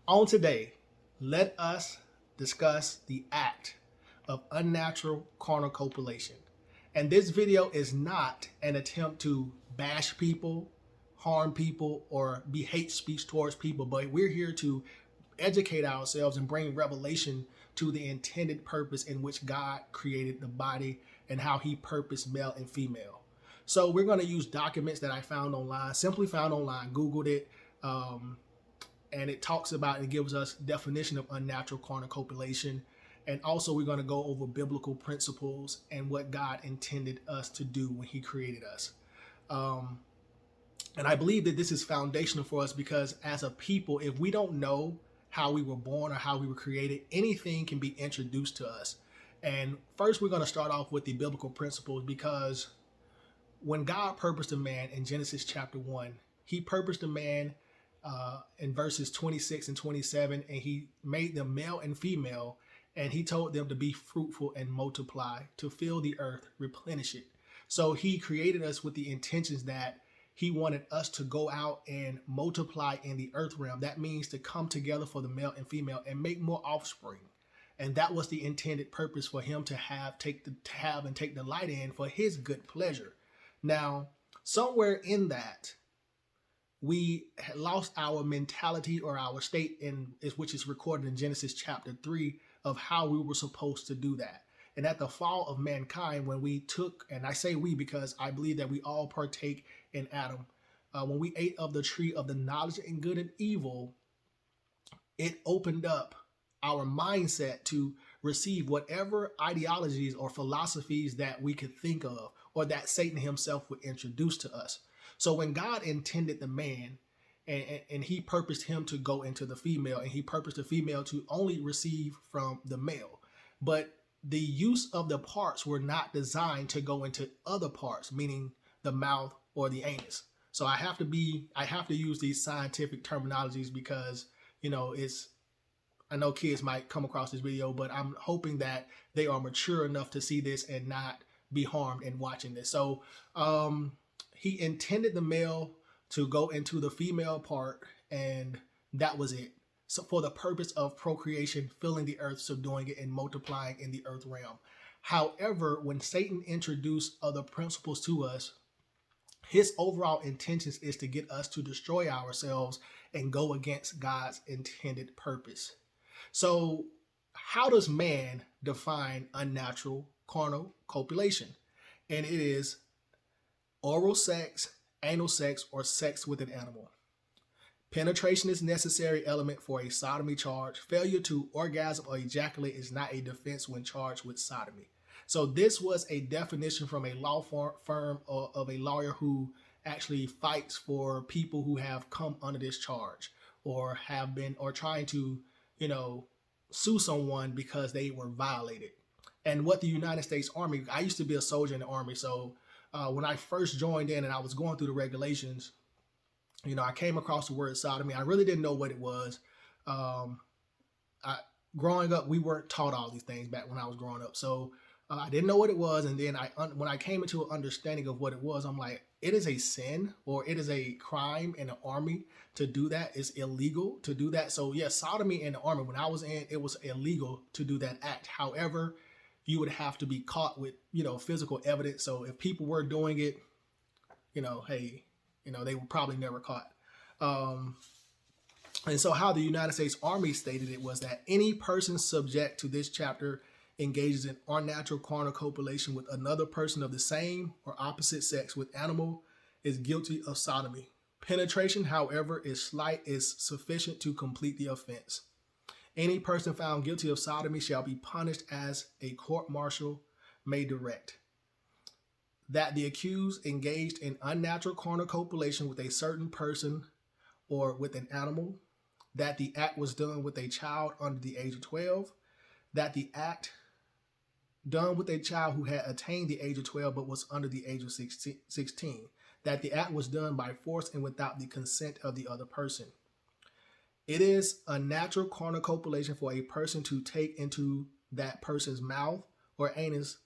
On today, let us discuss the act of unnatural carnal copulation. And this video is not an attempt to bash people, harm people, or be hate speech towards people, but we're here to educate ourselves and bring revelation to the intended purpose in which God created the body and how he purposed male and female. So we're going to use documents that I found online, simply found online, Googled it, and it talks about and gives us definition of unnatural carnal copulation. And also we're going to go over biblical principles and what God intended us to do when he created us. And I believe that this is foundational for us because as a people, if we don't know how we were born or how we were created, anything can be introduced to us. And first, we're going to start off with the biblical principles because when God purposed a man in Genesis chapter 1, he purposed a man in verses 26 and 27, and he made them male and female, and he told them to be fruitful and multiply, to fill the earth, replenish it. So he created us with the intentions that he wanted us to go out and multiply in the earth realm. That means to come together for the male and female and make more offspring. And that was the intended purpose for him to have take delight in for his good pleasure. Now, somewhere in that, we lost our mentality or our state which is recorded in Genesis chapter 3 of how we were supposed to do that. And at the fall of mankind, when we took, and I say we because I believe that we all partake in Adam, when we ate of the tree of the knowledge and good and evil, it opened up our mindset to receive whatever ideologies or philosophies that we could think of or that Satan himself would introduce to us. So when God intended the man and he purposed him to go into the female, and he purposed the female to only receive from the male, but the use of the parts were not designed to go into other parts, meaning the mouth or the anus. So I have to use these scientific terminologies because, I know kids might come across this video, but I'm hoping that they are mature enough to see this and not be harmed in watching this. So he intended the male to go into the female part, and that was it. So for the purpose of procreation, filling the earth, subduing it, and multiplying in the earth realm. However, when Satan introduced other principles to us, his overall intentions is to get us to destroy ourselves and go against God's intended purpose. So how does man define unnatural carnal copulation? And it is oral sex, anal sex, or sex with an animal. Penetration is a necessary element for a sodomy charge. Failure to orgasm or ejaculate is not a defense when charged with sodomy. So this was a definition from a law firm of a lawyer who actually fights for people who have come under this charge or have been or trying to, sue someone because they were violated. And what the United States Army, I used to be a soldier in the Army, so when I first joined in and I was going through the regulations, I came across the word sodomy. I really didn't know what it was. Growing up, we weren't taught all these things back when I was growing up. So I didn't know what it was. And then when I came into an understanding of what it was, I'm like, it is a sin or it is a crime in the Army to do that. It's illegal to do that. So yes, sodomy in the Army, when I was in, it was illegal to do that act. However, you would have to be caught with, physical evidence. So if people were doing it, hey, they were probably never caught. And so how the United States Army stated it was that any person subject to this chapter engages in unnatural carnal copulation with another person of the same or opposite sex with animal is guilty of sodomy. Penetration, however, is sufficient to complete the offense. Any person found guilty of sodomy shall be punished as a court-martial may direct. That the accused engaged in unnatural carnal copulation with a certain person or with an animal, that the act was done with a child under the age of 12, that the act done with a child who had attained the age of 12 but was under the age of 16, that the act was done by force and without the consent of the other person. It is unnatural carnal copulation for a person to take into that person's mouth or anus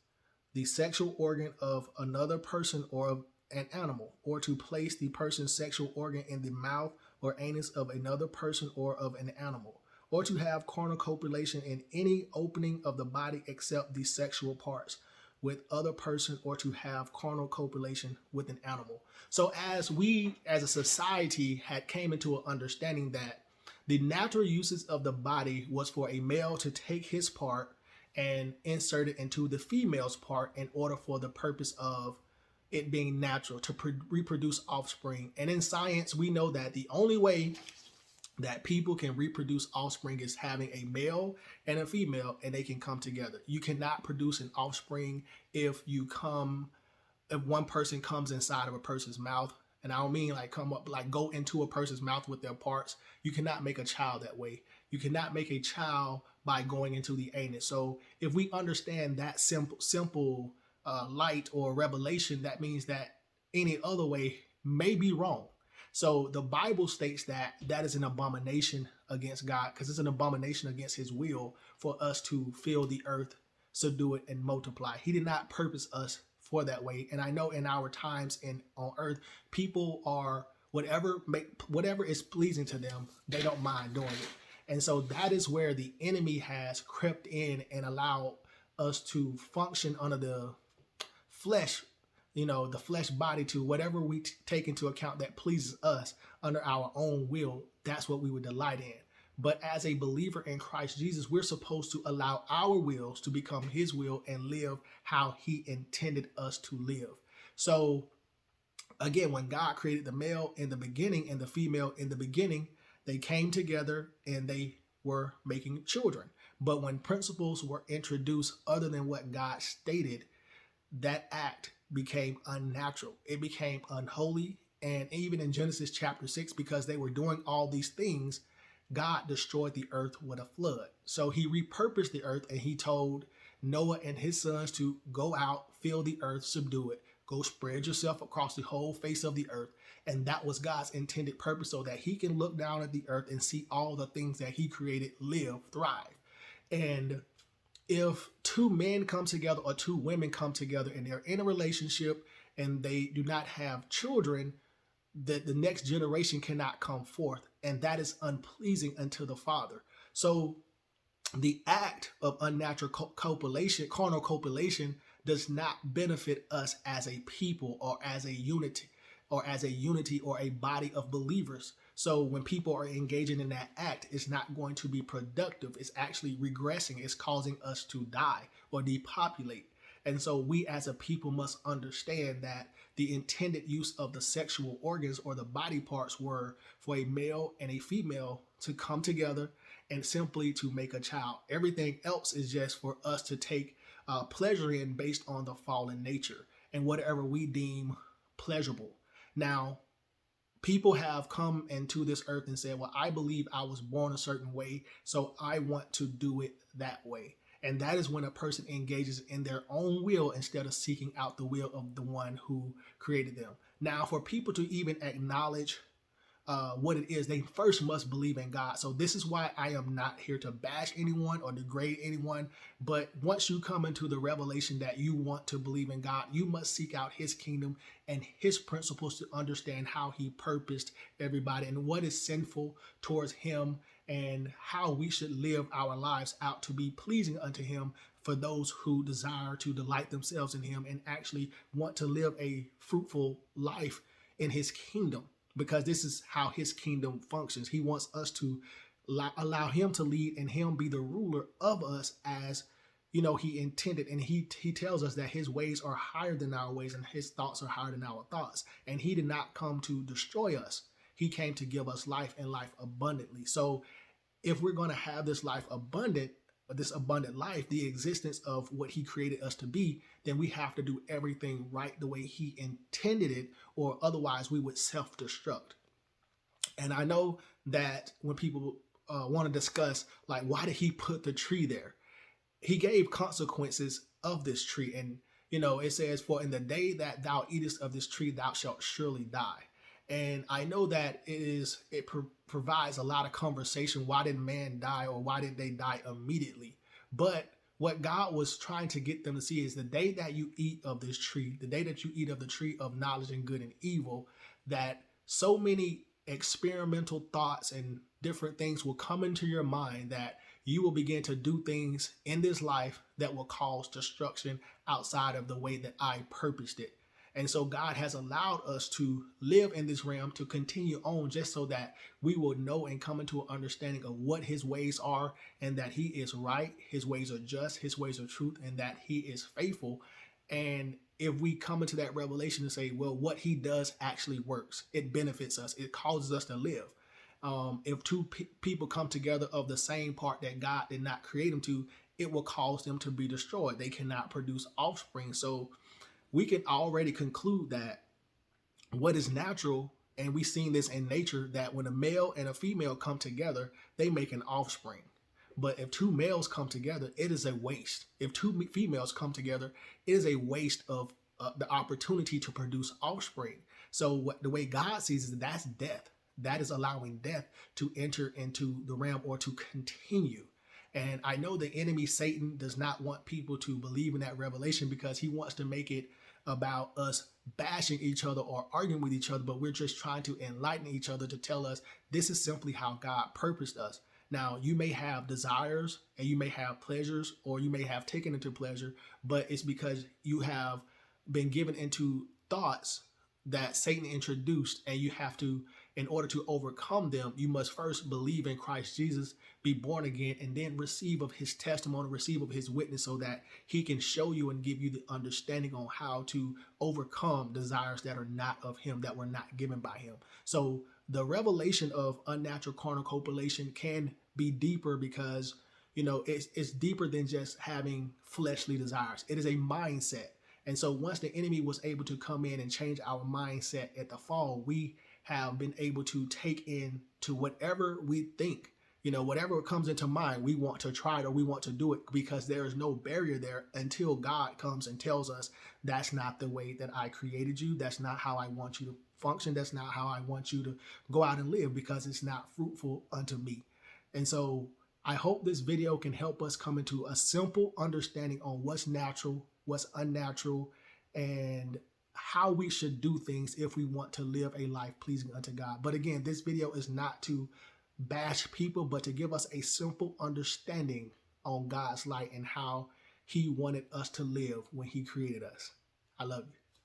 the sexual organ of another person or of an animal, or to place the person's sexual organ in the mouth or anus of another person or of an animal, or to have carnal copulation in any opening of the body except the sexual parts with other person, or to have carnal copulation with an animal. So as we as a society had came into an understanding that the natural uses of the body was for a male to take his part and insert it into the female's part in order for the purpose of it being natural to reproduce offspring. And in science, we know that the only way that people can reproduce offspring is having a male and a female, and they can come together. You cannot produce an offspring if one person comes inside of a person's mouth. And I don't mean like come up, like go into a person's mouth with their parts. You cannot make a child that way. You cannot make a child by going into the anus. So if we understand that simple light or revelation, that means that any other way may be wrong. So the Bible states that that is an abomination against God, because it's an abomination against his will for us to fill the earth, subdue it, and multiply. He did not purpose us for that way. And I know in our times on earth, people are whatever is pleasing to them, they don't mind doing it. And so that is where the enemy has crept in and allowed us to function under the flesh, the flesh body, to whatever we take into account that pleases us under our own will. That's what we would delight in. But as a believer in Christ Jesus, we're supposed to allow our wills to become his will and live how he intended us to live. So again, when God created the male in the beginning and the female in the beginning, they came together and they were making children. But when principles were introduced other than what God stated, that act became unnatural. It became unholy. And even in Genesis chapter 6, because they were doing all these things, God destroyed the earth with a flood. So he repurposed the earth, and he told Noah and his sons to go out, fill the earth, subdue it, go spread yourself across the whole face of the earth. And that was God's intended purpose, so that he can look down at the earth and see all the things that he created live, thrive. And if two men come together or two women come together and they're in a relationship and they do not have children, that the next generation cannot come forth, and that is unpleasing unto the Father. So the act of unnatural copulation, carnal copulation, does not benefit us as a people or as a unity or a body of believers. So when people are engaging in that act, it's not going to be productive. It's actually regressing. It's causing us to die or depopulate. And so we as a people must understand that the intended use of the sexual organs or the body parts were for a male and a female to come together and simply to make a child. Everything else is just for us to take pleasure in based on the fallen nature and whatever we deem pleasurable. Now, people have come into this earth and said, well, I believe I was born a certain way, so I want to do it that way. And that is when a person engages in their own will instead of seeking out the will of the one who created them. Now, for people to even acknowledge what it is, they first must believe in God. So this is why I am not here to bash anyone or degrade anyone. But once you come into the revelation that you want to believe in God, you must seek out his kingdom and his principles to understand how he purposed everybody and what is sinful towards him and how we should live our lives out to be pleasing unto him for those who desire to delight themselves in him and actually want to live a fruitful life in his kingdom. Because this is how his kingdom functions. He wants us to allow him to lead and him be the ruler of us as, he intended. And he tells us that his ways are higher than our ways and his thoughts are higher than our thoughts. And he did not come to destroy us. He came to give us life and life abundantly. So if we're going to have this abundant life, the existence of what he created us to be, then we have to do everything right the way he intended it, or otherwise we would self-destruct. And I know that when people want to discuss, like, why did he put the tree there? He gave consequences of this tree. And, it says, for in the day that thou eatest of this tree, thou shalt surely die. And I know that it provides a lot of conversation. Why did man die, or why did they die immediately? But what God was trying to get them to see is the day that you eat of this tree, the day that you eat of the tree of knowledge and good and evil, that so many experimental thoughts and different things will come into your mind that you will begin to do things in this life that will cause destruction outside of the way that I purposed it. And so God has allowed us to live in this realm to continue on just so that we will know and come into an understanding of what his ways are, and that he is right, his ways are just, his ways are truth, and that he is faithful. And if we come into that revelation and say, well, what he does actually works, it benefits us, it causes us to live. If two people come together of the same part that God did not create them to, it will cause them to be destroyed. They cannot produce offspring. So we can already conclude that what is natural, and we've seen this in nature, that when a male and a female come together, they make an offspring. But if two males come together, it is a waste. If two females come together, it is a waste of the opportunity to produce offspring. So the way God sees it, that's death. That is allowing death to enter into the realm or to continue. And I know the enemy, Satan, does not want people to believe in that revelation because he wants to make it about us bashing each other or arguing with each other, but we're just trying to enlighten each other to tell us this is simply how God purposed us. Now, you may have desires and you may have pleasures, or you may have taken into pleasure, but it's because you have been given into thoughts that Satan introduced, and you have to, in order to overcome them, you must first believe in Christ Jesus, be born again, and then receive of his testimony, receive of his witness, so that he can show you and give you the understanding on how to overcome desires that are not of him, that were not given by him. So the revelation of unnatural carnal copulation can be deeper because, it's deeper than just having fleshly desires. It is a mindset. And so once the enemy was able to come in and change our mindset at the fall, we have been able to take in to whatever we think, whatever comes into mind, we want to try it or we want to do it, because there is no barrier there until God comes and tells us that's not the way that I created you. That's not how I want you to function. That's not how I want you to go out and live, because it's not fruitful unto me. And so I hope this video can help us come into a simple understanding on what's natural, what's unnatural, and how we should do things if we want to live a life pleasing unto God. But again, this video is not to bash people, but to give us a simple understanding on God's light and how he wanted us to live when he created us. I love you.